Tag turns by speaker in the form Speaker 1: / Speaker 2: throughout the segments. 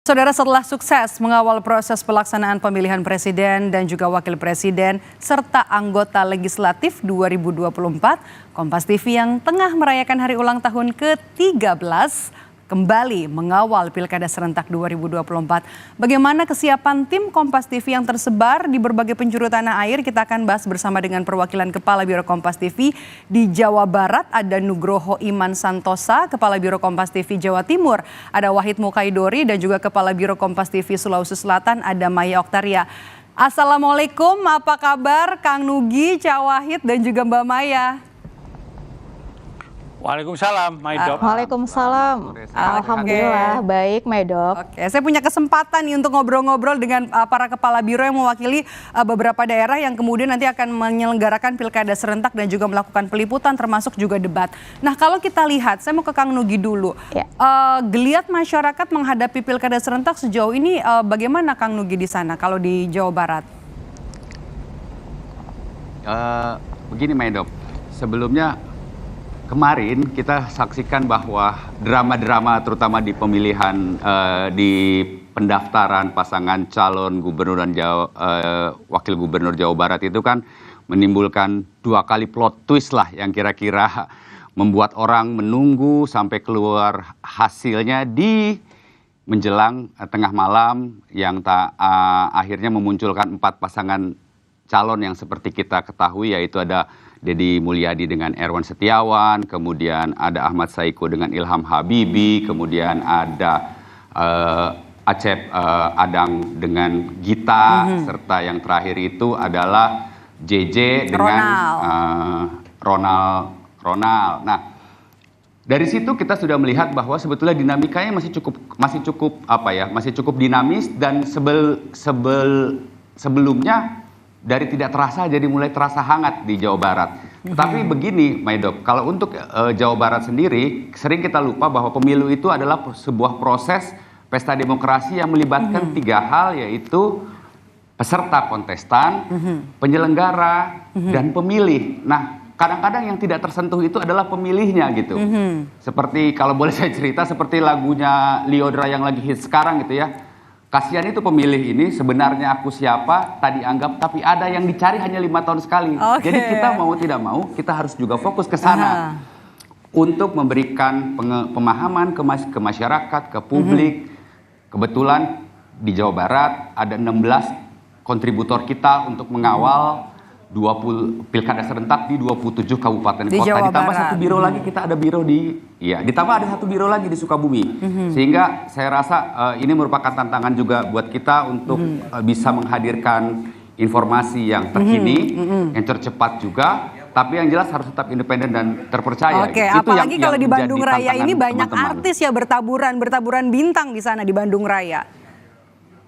Speaker 1: Saudara, setelah sukses mengawal proses pelaksanaan pemilihan presiden dan juga wakil presiden serta anggota legislatif 2024, Kompas TV yang tengah merayakan hari ulang tahun ke-13 kembali mengawal Pilkada Serentak 2024. Bagaimana kesiapan tim Kompas TV yang tersebar di berbagai penjuru tanah air? Kita akan bahas bersama dengan perwakilan Kepala Biro Kompas TV di Jawa Barat, ada Nugroho Iman Santosa, Kepala Biro Kompas TV Jawa Timur, ada Wahid Mukaidori, dan juga Kepala Biro Kompas TV Sulawesi Selatan, ada Maya Oktaria. Assalamualaikum, apa kabar Kang Nugi, Cak Wahid, dan juga Mbak Maya?
Speaker 2: Waalaikumsalam, Maidop.
Speaker 3: Waalaikumsalam. Alhamdulillah, baik, Maidop.
Speaker 1: Oke, saya punya kesempatan nih untuk ngobrol-ngobrol dengan para kepala biro yang mewakili beberapa daerah yang kemudian nanti akan menyelenggarakan pilkada serentak dan juga melakukan peliputan termasuk juga debat. Nah, kalau kita lihat, saya mau ke Kang Nugi dulu. Ya. Geliat masyarakat menghadapi pilkada serentak sejauh ini bagaimana Kang Nugi di sana kalau di Jawa Barat?
Speaker 4: Begini Maidop, sebelumnya kemarin kita saksikan bahwa drama-drama terutama di pemilihan di pendaftaran pasangan calon gubernur dan wakil gubernur Jawa Barat itu kan menimbulkan 2 kali plot twist lah yang kira-kira membuat orang menunggu sampai keluar hasilnya di menjelang tengah malam yang akhirnya memunculkan 4 pasangan calon yang seperti kita ketahui, yaitu ada Deddy Mulyadi dengan Erwan Setiawan, kemudian ada Ahmad Saiku dengan Ilham Habibie, kemudian ada Acep Adang dengan Gita, serta yang terakhir itu adalah JJ dengan Ronald. Nah, dari situ kita sudah melihat bahwa sebetulnya dinamikanya masih cukup dinamis, dan sebelumnya dari tidak terasa jadi mulai terasa hangat di Jawa Barat. Tetapi begini, Maidop, kalau untuk Jawa Barat sendiri, sering kita lupa bahwa pemilu itu adalah sebuah proses pesta demokrasi yang melibatkan 3 hal, yaitu peserta kontestan, penyelenggara, dan pemilih. Nah, kadang-kadang yang tidak tersentuh itu adalah pemilihnya gitu. Seperti kalau boleh saya cerita, seperti lagunya Lyodra yang lagi hits sekarang gitu ya. Kasihan itu pemilih ini, sebenarnya aku siapa, tadi anggap, tapi ada yang dicari hanya 5 tahun sekali. Jadi kita mau tidak mau, kita harus juga fokus ke sana. Untuk memberikan pemahaman ke masyarakat, ke publik. Kebetulan di Jawa Barat ada 16 kontributor kita untuk mengawal 20 pilkada serentak di 27 kabupaten kota. Ditambah Barat. 1 biro lagi, kita ada biro ditambah ada 1 biro lagi di Sukabumi. Sehingga saya rasa ini merupakan tantangan juga buat kita untuk bisa menghadirkan informasi yang terkini, yang tercepat juga, tapi yang jelas harus tetap independen dan terpercaya.
Speaker 1: Oke, itu apalagi kalau di Bandung Raya ini banyak artis ya bertaburan bintang di sana di Bandung Raya.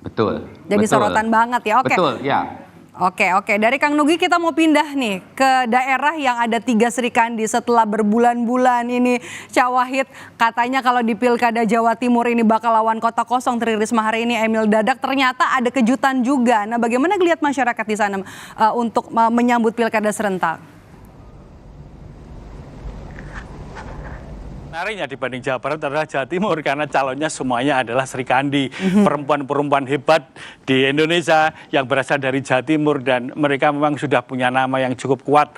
Speaker 4: Betul.
Speaker 1: Jadi sorotan banget ya. Oke.
Speaker 4: Betul, ya.
Speaker 1: Oke. Dari Kang Nugi kita mau pindah nih ke daerah yang ada 3 Serikandi setelah berbulan-bulan ini. Cak Wahid, katanya kalau di Pilkada Jawa Timur ini bakal lawan kota kosong, Tri Risma hari ini Emil Dadak, ternyata ada kejutan juga. Nah, bagaimana ngelihat masyarakat di sana untuk menyambut Pilkada serentak?
Speaker 2: Menariknya dibanding Jawa Barat adalah Jawa Timur, karena calonnya semuanya adalah Serikandi, perempuan-perempuan hebat di Indonesia yang berasal dari Jawa Timur, dan mereka memang sudah punya nama yang cukup kuat.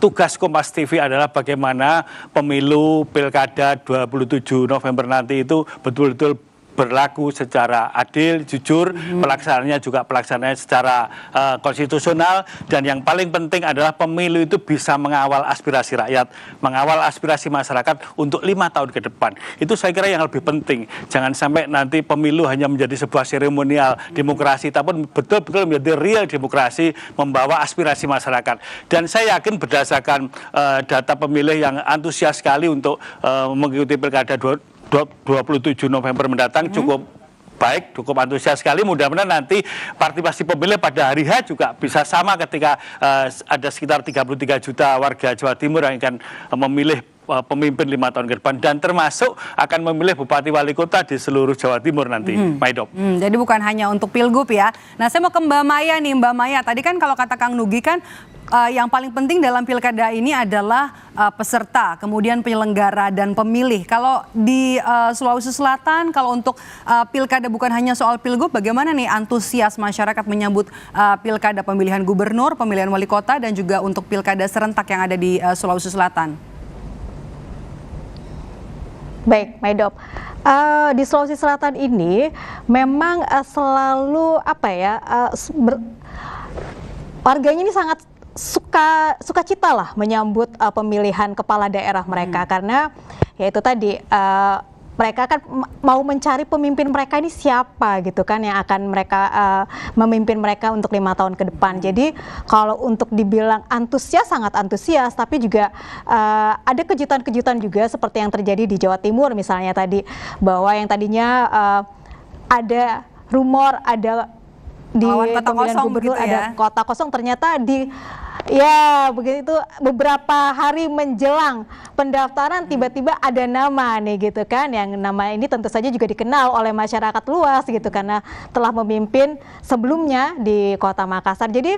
Speaker 2: Tugas Kompas TV adalah bagaimana pemilu Pilkada 27 November nanti itu betul-betul berlaku secara adil, jujur, pelaksanaannya juga secara konstitusional, dan yang paling penting adalah pemilu itu bisa mengawal aspirasi rakyat, mengawal aspirasi masyarakat untuk 5 tahun ke depan. Itu saya kira yang lebih penting. Jangan sampai nanti pemilu hanya menjadi sebuah seremonial demokrasi, tapi betul-betul menjadi real demokrasi, membawa aspirasi masyarakat. Dan saya yakin berdasarkan data pemilih yang antusias sekali untuk mengikuti Pilkada 27 November mendatang cukup baik, cukup antusias sekali. Mudah-mudahan nanti partisipasi pemilih pada hari H juga bisa sama ketika ada sekitar 33 juta warga Jawa Timur yang akan memilih pemimpin 5 tahun ke depan dan termasuk akan memilih bupati wali kota di seluruh Jawa Timur nanti, Maidop.
Speaker 1: Jadi bukan hanya untuk pilgub ya. Nah, saya mau ke Mbak Maya nih, Mbak Maya. Tadi kan kalau kata Kang Nugi kan yang paling penting dalam pilkada ini adalah peserta, kemudian penyelenggara dan pemilih. Kalau di Sulawesi Selatan, kalau untuk pilkada bukan hanya soal pilgub, bagaimana nih antusias masyarakat menyambut pilkada pemilihan gubernur, pemilihan wali kota, dan juga untuk pilkada serentak yang ada di Sulawesi Selatan?
Speaker 3: Baik, Maidop. Di Sulawesi Selatan ini memang selalu warganya ini sangat sukacita lah menyambut pemilihan kepala daerah mereka karena ya itu tadi mereka kan mau mencari pemimpin mereka ini siapa gitu kan yang akan mereka memimpin mereka untuk 5 tahun ke depan. Jadi kalau untuk dibilang antusias, sangat antusias, tapi juga ada kejutan-kejutan juga seperti yang terjadi di Jawa Timur misalnya tadi, bahwa yang tadinya ada rumor ada di pemilihan gubernur gitu ya, ada kota kosong, ternyata begitu beberapa hari menjelang pendaftaran tiba-tiba ada nama nih gitu kan, yang nama ini tentu saja juga dikenal oleh masyarakat luas gitu karena telah memimpin sebelumnya di Kota Makassar. Jadi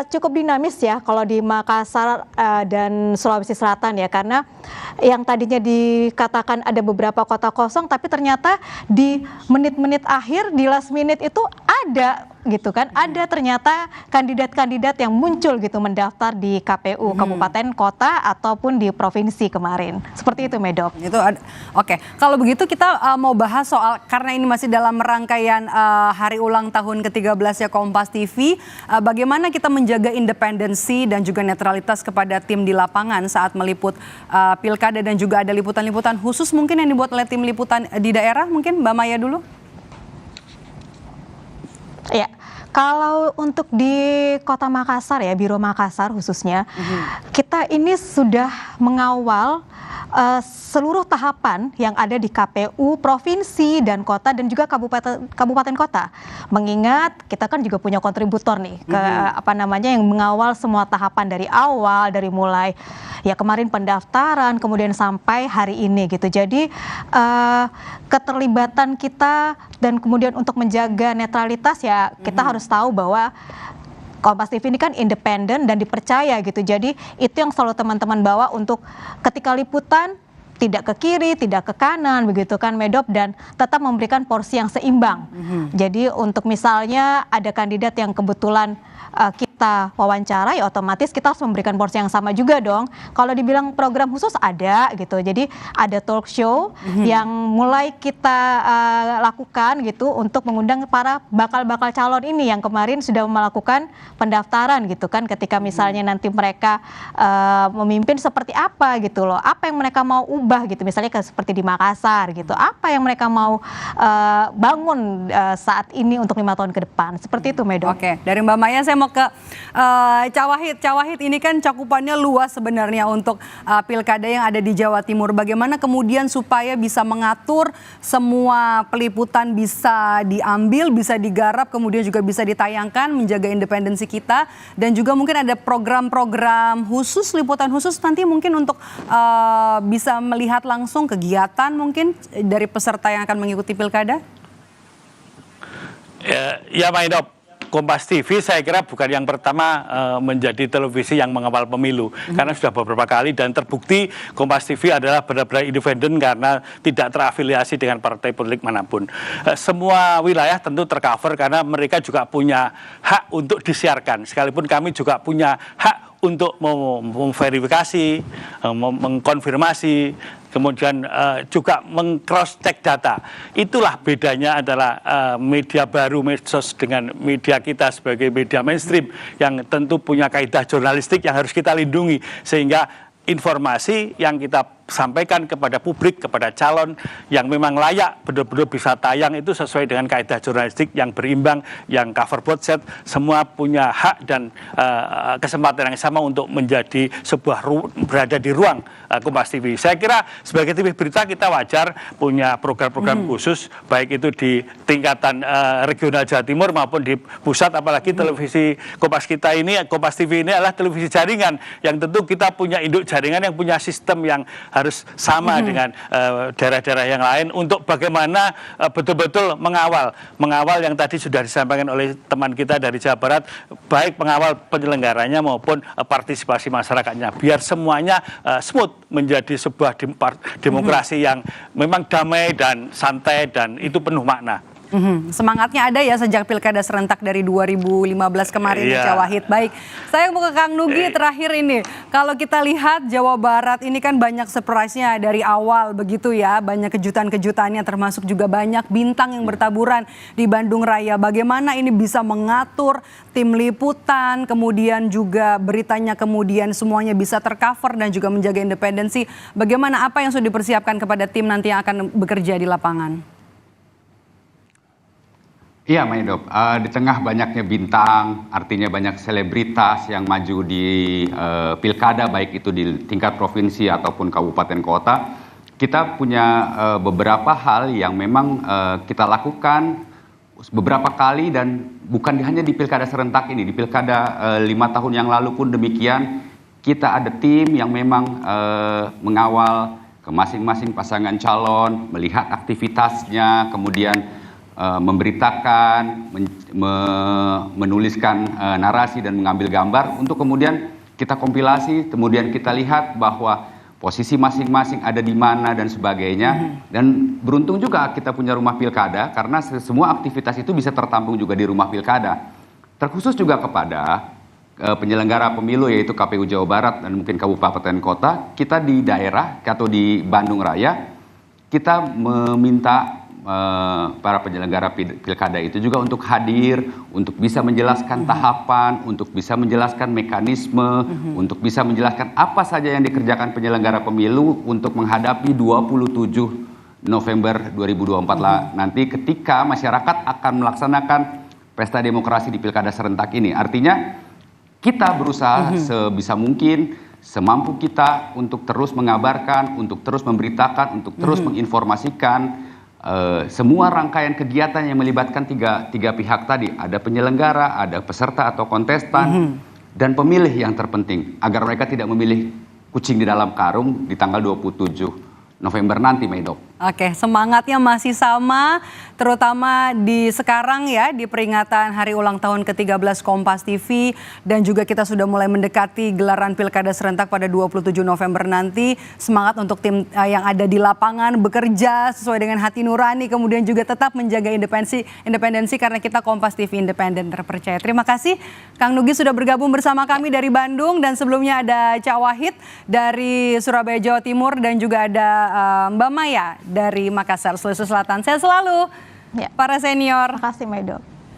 Speaker 3: cukup dinamis ya kalau di Makassar dan Sulawesi Selatan ya, karena yang tadinya dikatakan ada beberapa kota kosong tapi ternyata di menit-menit akhir, di last minute itu ada gitu kan, ada ternyata kandidat-kandidat yang muncul gitu mendaftar di KPU kabupaten, kota ataupun di provinsi kemarin. Seperti itu, Medok.
Speaker 1: Itu oke. Kalau begitu kita mau bahas soal, karena ini masih dalam rangkaian hari ulang tahun ke-13 ya Kompas TV, bagaimana kita menjaga independensi dan juga netralitas kepada tim di lapangan saat meliput pilkada, dan juga ada liputan-liputan khusus mungkin yang dibuat oleh tim liputan di daerah. Mungkin Mbak Maya dulu.
Speaker 3: Ya, kalau untuk di Kota Makassar ya, Biro Makassar khususnya, kita ini sudah mengawal seluruh tahapan yang ada di KPU, provinsi dan kota, dan juga kabupaten kota. Mengingat kita kan juga punya kontributor nih ke yang mengawal semua tahapan dari awal, dari mulai ya kemarin pendaftaran kemudian sampai hari ini gitu. Jadi keterlibatan kita dan kemudian untuk menjaga netralitas ya kita harus tahu bahwa Kompas TV ini kan independen dan dipercaya gitu. Jadi itu yang selalu teman-teman bawa untuk ketika liputan tidak ke kiri, tidak ke kanan begitu kan, Medop, dan tetap memberikan porsi yang seimbang. Jadi untuk misalnya ada kandidat yang kebetulan kita wawancara, ya otomatis kita harus memberikan porsi yang sama juga dong. Kalau dibilang program khusus ada gitu, jadi ada talk show yang mulai kita lakukan gitu untuk mengundang para bakal calon ini yang kemarin sudah melakukan pendaftaran gitu kan, ketika misalnya nanti mereka memimpin seperti apa gitu loh, apa yang mereka mau ubah gitu, misalnya seperti di Makassar gitu, apa yang mereka mau bangun saat ini untuk 5 tahun ke depan, seperti itu, Medok.
Speaker 1: Oke, dari Mbak Maya saya mau ke Cawahid ini kan cakupannya luas sebenarnya untuk pilkada yang ada di Jawa Timur. Bagaimana kemudian supaya bisa mengatur semua peliputan bisa diambil, bisa digarap, kemudian juga bisa ditayangkan, menjaga independensi kita, dan juga mungkin ada program-program khusus, liputan khusus nanti mungkin untuk bisa melihat langsung kegiatan mungkin dari peserta yang akan mengikuti pilkada?
Speaker 2: Ya, Maidop. Kompas TV saya kira bukan yang pertama menjadi televisi yang mengawal pemilu, karena sudah beberapa kali dan terbukti Kompas TV adalah benar-benar independen karena tidak terafiliasi dengan partai politik manapun. Semua wilayah tentu tercover karena mereka juga punya hak untuk disiarkan, sekalipun kami juga punya hak untuk memverifikasi, mengkonfirmasi, kemudian juga meng-cross check data. Itulah bedanya adalah media baru, medsos, dengan media kita sebagai media mainstream yang tentu punya kaidah jurnalistik yang harus kita lindungi, sehingga informasi yang kita sampaikan kepada publik, kepada calon yang memang layak benar-benar bisa tayang itu sesuai dengan kaidah jurnalistik yang berimbang, yang cover both set, semua punya hak dan kesempatan yang sama untuk menjadi sebuah berada di ruang Kompas TV. Saya kira sebagai TV berita kita wajar punya program-program khusus, baik itu di tingkatan regional Jawa Timur maupun di pusat, apalagi televisi Kompas kita ini, Kompas TV ini adalah televisi jaringan yang tentu kita punya induk jaringan yang punya sistem yang harus sama dengan daerah-daerah yang lain untuk bagaimana betul-betul mengawal yang tadi sudah disampaikan oleh teman kita dari Jawa Barat, baik pengawal penyelenggaranya maupun partisipasi masyarakatnya, biar semuanya smooth menjadi sebuah demokrasi yang memang damai dan santai dan itu penuh makna.
Speaker 1: Semangatnya ada ya sejak pilkada serentak dari 2015 kemarin di Jawa Wahid. Baik, saya mau ke Kang Nugi terakhir ini. Kalau kita lihat Jawa Barat ini kan banyak surprise-nya dari awal begitu ya. Banyak kejutan-kejutannya termasuk juga banyak bintang yang bertaburan di Bandung Raya. Bagaimana ini bisa mengatur tim liputan, kemudian juga beritanya kemudian semuanya bisa tercover dan juga menjaga independensi. Bagaimana apa yang sudah dipersiapkan kepada tim nanti yang akan bekerja di lapangan?
Speaker 4: Iya, Maidop. Di tengah banyaknya bintang, artinya banyak selebritas yang maju di pilkada, baik itu di tingkat provinsi ataupun kabupaten kota, kita punya beberapa hal yang memang kita lakukan beberapa kali dan bukan hanya di pilkada serentak ini, di pilkada 5 tahun yang lalu pun demikian. Kita ada tim yang memang mengawal ke masing-masing pasangan calon, melihat aktivitasnya, kemudian memberitakan, menuliskan narasi dan mengambil gambar untuk kemudian kita kompilasi, kemudian kita lihat bahwa posisi masing-masing ada di mana dan sebagainya. Dan beruntung juga kita punya rumah pilkada karena semua aktivitas itu bisa tertampung juga di rumah pilkada. Terkhusus juga kepada penyelenggara pemilu yaitu KPU Jawa Barat dan mungkin kabupaten kota, kita di daerah atau di Bandung Raya kita meminta para penyelenggara pilkada itu juga untuk hadir, untuk bisa menjelaskan tahapan, untuk bisa menjelaskan mekanisme, untuk bisa menjelaskan apa saja yang dikerjakan penyelenggara pemilu untuk menghadapi 27 November 2024 nanti ketika masyarakat akan melaksanakan pesta demokrasi di pilkada serentak ini. Artinya kita berusaha sebisa mungkin, semampu kita untuk terus mengabarkan, untuk terus memberitakan, untuk terus menginformasikan semua rangkaian kegiatan yang melibatkan tiga pihak tadi. Ada penyelenggara, ada peserta atau kontestan, dan pemilih yang terpenting. Agar mereka tidak memilih kucing di dalam karung di tanggal 27 November nanti, Maidop.
Speaker 1: Oke, semangatnya masih sama, terutama di sekarang ya, di peringatan hari ulang tahun ke-13 Kompas TV, dan juga kita sudah mulai mendekati gelaran Pilkada Serentak pada 27 November nanti. Semangat untuk tim yang ada di lapangan, bekerja sesuai dengan hati nurani, kemudian juga tetap menjaga independensi karena kita Kompas TV independen terpercaya. Terima kasih Kang Nugi sudah bergabung bersama kami dari Bandung, dan sebelumnya ada Cak Wahid dari Surabaya, Jawa Timur, dan juga ada Mbak Maya dari Makassar, Sulawesi Selatan. Sehat selalu, para senior.
Speaker 3: Terima kasih, Maido.